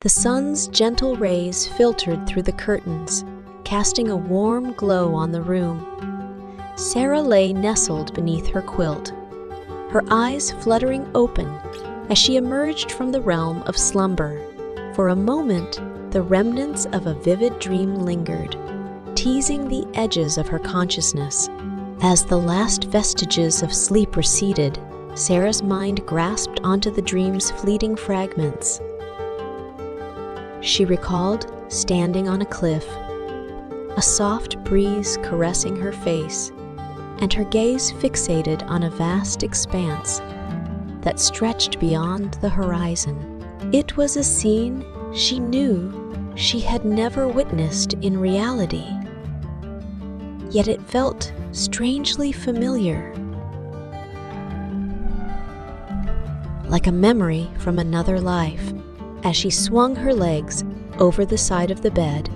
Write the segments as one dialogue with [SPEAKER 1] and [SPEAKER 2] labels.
[SPEAKER 1] The sun's gentle rays filtered through the curtains, casting a warm glow on the room. Sarah lay nestled beneath her quilt, her eyes fluttering open as she emerged from the realm of slumber. For a moment, the remnants of a vivid dream lingered, teasing the edges of her consciousness. As the last vestiges of sleep receded, Sarah's mind grasped onto the dream's fleeting fragments. She recalled standing on a cliff, a soft breeze caressing her face, and her gaze fixated on a vast expanse that stretched beyond the horizon. It was a scene she knew she had never witnessed in reality, yet it felt strangely familiar, like a memory from another life. As she swung her legs over the side of the bed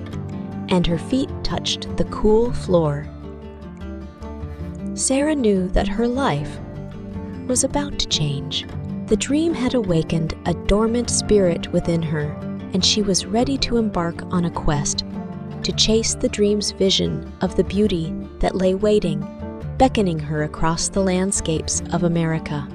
[SPEAKER 1] and her feet touched the cool floor, Sarah knew that her life was about to change. The dream had awakened a dormant spirit within her, and she was ready to embark on a quest to chase the dream's vision of the beauty that lay waiting, beckoning her across the landscapes of America.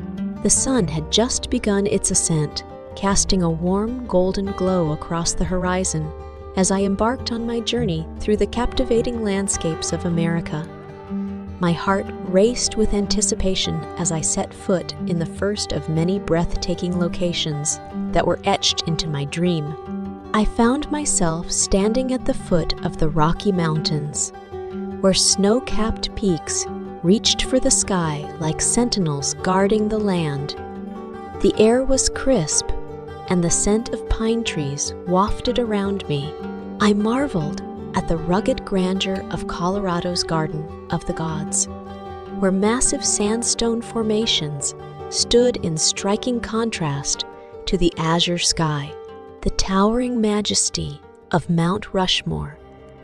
[SPEAKER 1] The sun had just begun its ascent, casting a warm golden glow across the horizon as I embarked on my journey through the captivating landscapes of America. My heart raced with anticipation as I set foot in the first of many breathtaking locations that were etched into my dream. I found myself standing at the foot of the Rocky Mountains, where snow-capped peaks reached for the sky like sentinels guarding the land. The air was crisp, and the scent of pine trees wafted around me. I marveled at the rugged grandeur of Colorado's Garden of the Gods, where massive sandstone formations stood in striking contrast to the azure sky. The towering majesty of Mount Rushmore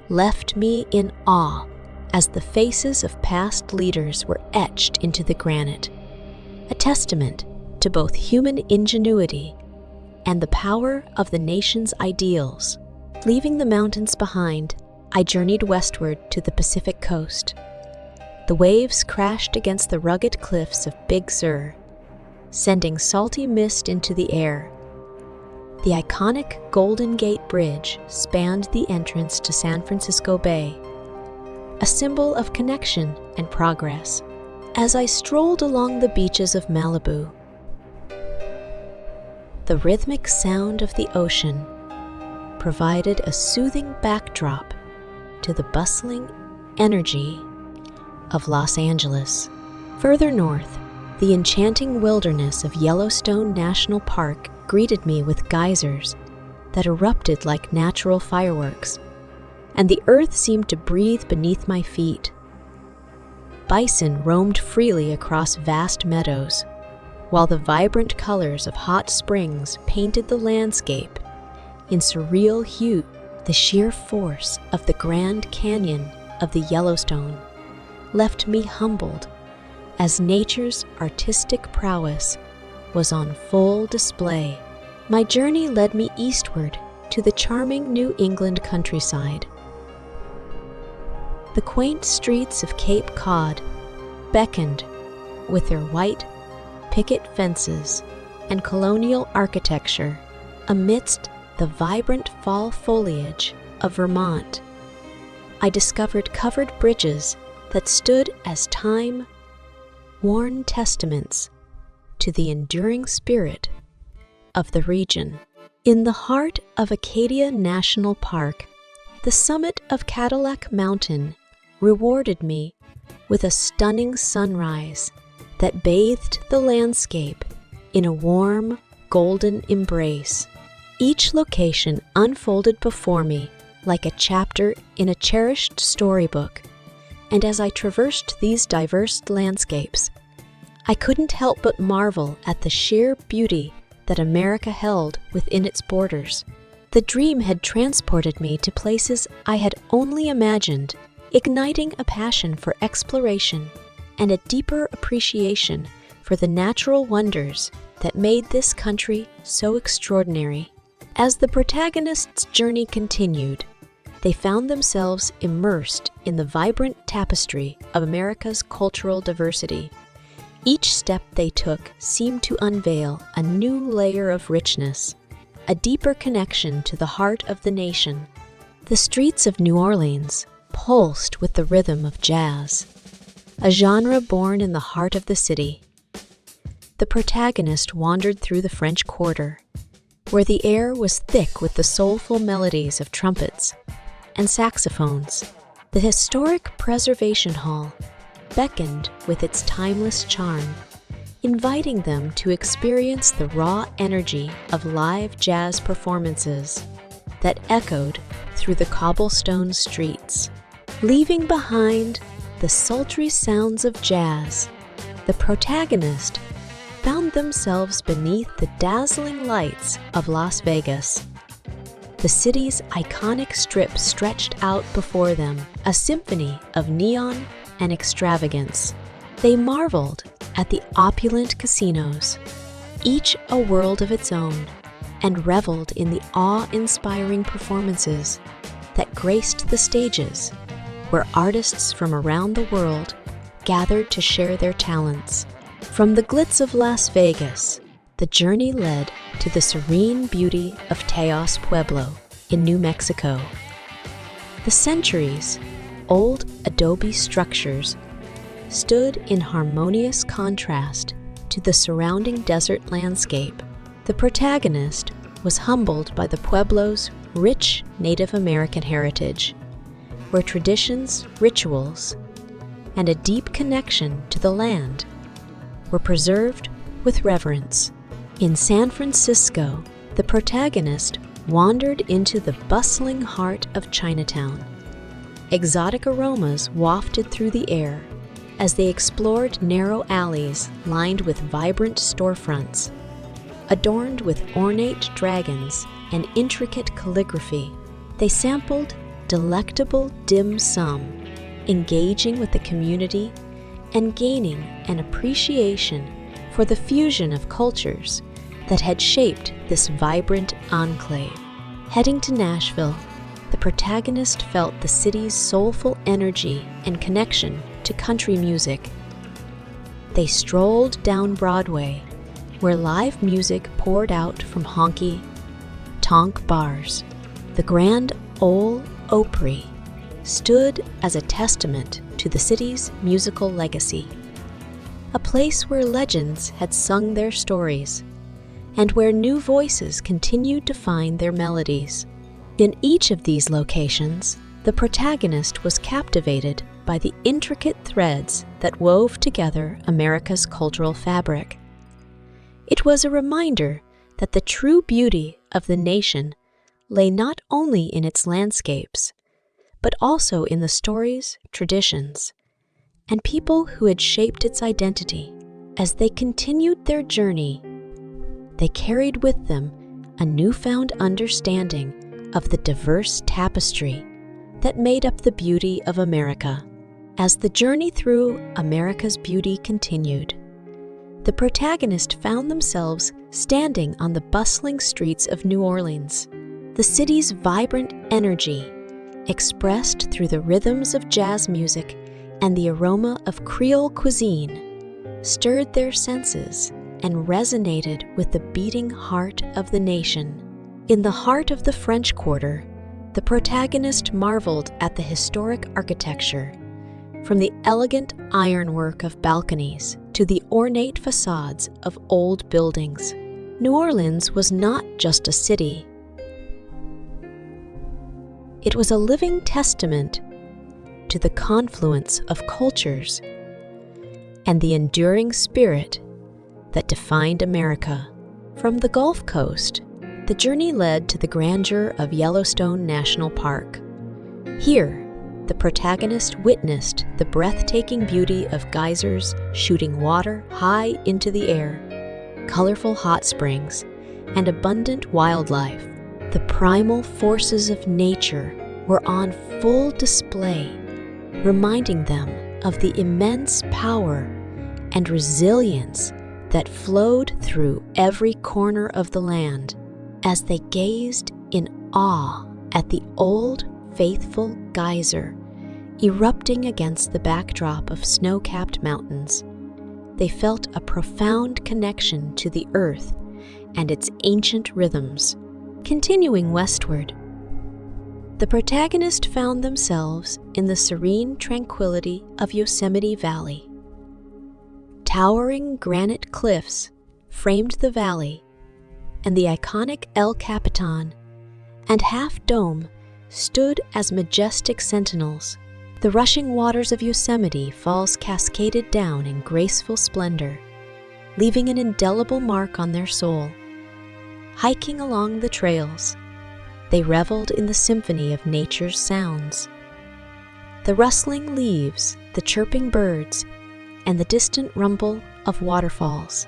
[SPEAKER 1] left me in awe as the faces of past leaders were etched into the granite, a testament to both human ingenuity and the power of the nation's ideals. Leaving the mountains behind, I journeyed westward to the Pacific coast. The waves crashed against the rugged cliffs of Big Sur, sending salty mist into the air. The iconic Golden Gate Bridge spanned the entrance to San Francisco Bay, a symbol of connection and progress. As I strolled along the beaches of Malibu, the rhythmic sound of the ocean provided a soothing backdrop to the bustling energy of Los Angeles. Further north, the enchanting wilderness of Yellowstone National Park greeted me with geysers that erupted like natural fireworks, and the earth seemed to breathe beneath my feet. Bison roamed freely across vast meadows, while the vibrant colors of hot springs painted the landscape in surreal hue. The sheer force of the Grand Canyon of the Yellowstone left me humbled as nature's artistic prowess was on full display. My journey led me eastward to the charming New England countryside. The quaint streets of Cape Cod beckoned with their white picket fences and colonial architecture amidst the vibrant fall foliage of Vermont. I discovered covered bridges that stood as time-worn testaments to the enduring spirit of the region. In the heart of Acadia National Park, the summit of Cadillac Mountain rewarded me with a stunning sunrise that bathed the landscape in a warm, golden embrace. Each location unfolded before me like a chapter in a cherished storybook, and as I traversed these diverse landscapes, I couldn't help but marvel at the sheer beauty that America held within its borders. The dream had transported me to places I had only imagined, igniting a passion for exploration and a deeper appreciation for the natural wonders that made this country so extraordinary. As the protagonists' journey continued, they found themselves immersed in the vibrant tapestry of America's cultural diversity. Each step they took seemed to unveil a new layer of richness, a deeper connection to the heart of the nation. The streets of New Orleans pulsed with the rhythm of jazz, a genre born in the heart of the city. The protagonist wandered through the French Quarter, where the air was thick with the soulful melodies of trumpets and saxophones. The historic Preservation Hall beckoned with its timeless charm, inviting them to experience the raw energy of live jazz performances that echoed through the cobblestone streets. Leaving behind the sultry sounds of jazz, the protagonist found themselves beneath the dazzling lights of Las Vegas. The city's iconic strip stretched out before them, a symphony of neon and extravagance. They marveled at the opulent casinos, each a world of its own, and reveled in the awe-inspiring performances that graced the stages, where artists from around the world gathered to share their talents. From the glitz of Las Vegas, the journey led to the serene beauty of Taos Pueblo in New Mexico. The centuries-old adobe structures stood in harmonious contrast to the surrounding desert landscape. The protagonist was humbled by the Pueblo's rich Native American heritage, where traditions, rituals, and a deep connection to the land were preserved with reverence. In San Francisco, the protagonist wandered into the bustling heart of Chinatown. Exotic aromas wafted through the air as they explored narrow alleys lined with vibrant storefronts, adorned with ornate dragons and intricate calligraphy. They sampled delectable dim sum, engaging with the community and gaining an appreciation for the fusion of cultures that had shaped this vibrant enclave. Heading to Nashville, the protagonist felt the city's soulful energy and connection to country music. They strolled down Broadway, where live music poured out from honky-tonk bars. The Grand Ole Opry stood as a testament to the city's musical legacy, a place where legends had sung their stories and where new voices continued to find their melodies. In each of these locations, the protagonist was captivated by the intricate threads that wove together America's cultural fabric. It was a reminder that the true beauty of the nation lay not only in its landscapes, but also in the stories, traditions, and people who had shaped its identity. As they continued their journey, they carried with them a newfound understanding of the diverse tapestry that made up the beauty of America. As the journey through America's beauty continued, the protagonist found themselves standing on the bustling streets of New Orleans. The city's vibrant energy, expressed through the rhythms of jazz music and the aroma of Creole cuisine, stirred their senses and resonated with the beating heart of the nation. In the heart of the French Quarter, the protagonist marveled at the historic architecture, from the elegant ironwork of balconies to the ornate facades of old buildings. New Orleans was not just a city. It was a living testament to the confluence of cultures and the enduring spirit that defined America. From the Gulf Coast, the journey led to the grandeur of Yellowstone National Park. Here, the protagonist witnessed the breathtaking beauty of geysers shooting water high into the air, colorful hot springs, and abundant wildlife. The primal forces of nature were on full display, reminding them of the immense power and resilience that flowed through every corner of the land. as they gazed in awe at the old, faithful geyser erupting against the backdrop of snow-capped mountains. They felt a profound connection to the earth and its ancient rhythms. Continuing westward, the protagonist found themselves in the serene tranquility of Yosemite Valley. Towering granite cliffs framed the valley, and the iconic El Capitan and Half Dome stood as majestic sentinels. The rushing waters of Yosemite Falls cascaded down in graceful splendor, leaving an indelible mark on their soul. Hiking along the trails, they reveled in the symphony of nature's sounds. The rustling leaves, the chirping birds, and the distant rumble of waterfalls.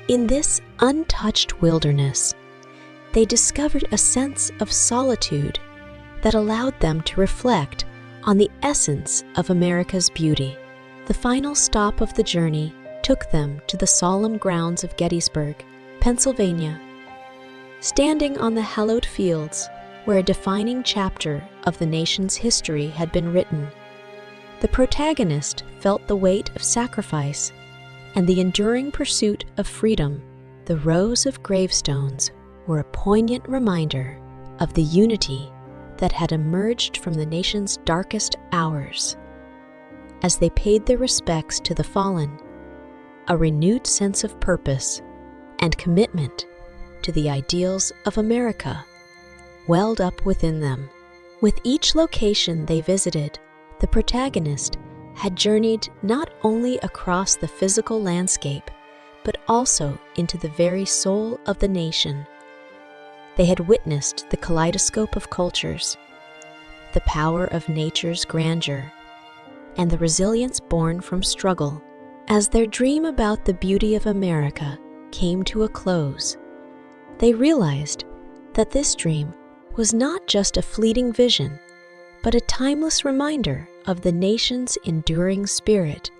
[SPEAKER 1] In this untouched wilderness, they discovered a sense of solitude that allowed them to reflect on the essence of America's beauty. The final stop of the journey took them to the solemn grounds of Gettysburg, Pennsylvania. Standing on the hallowed fields where a defining chapter of the nation's history had been written, the protagonist felt the weight of sacrifice and the enduring pursuit of freedom. The rows of gravestones were a poignant reminder of the unity that had emerged from the nation's darkest hours. As they paid their respects to the fallen, a renewed sense of purpose and commitment to the ideals of America welled up within them. With each location they visited, the protagonist had journeyed not only across the physical landscape, but also into the very soul of the nation. They had witnessed the kaleidoscope of cultures, the power of nature's grandeur, and the resilience born from struggle. As their dream about the beauty of America came to a close, they realized that this dream was not just a fleeting vision, but a timeless reminder of the nation's enduring spirit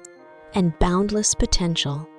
[SPEAKER 1] and boundless potential.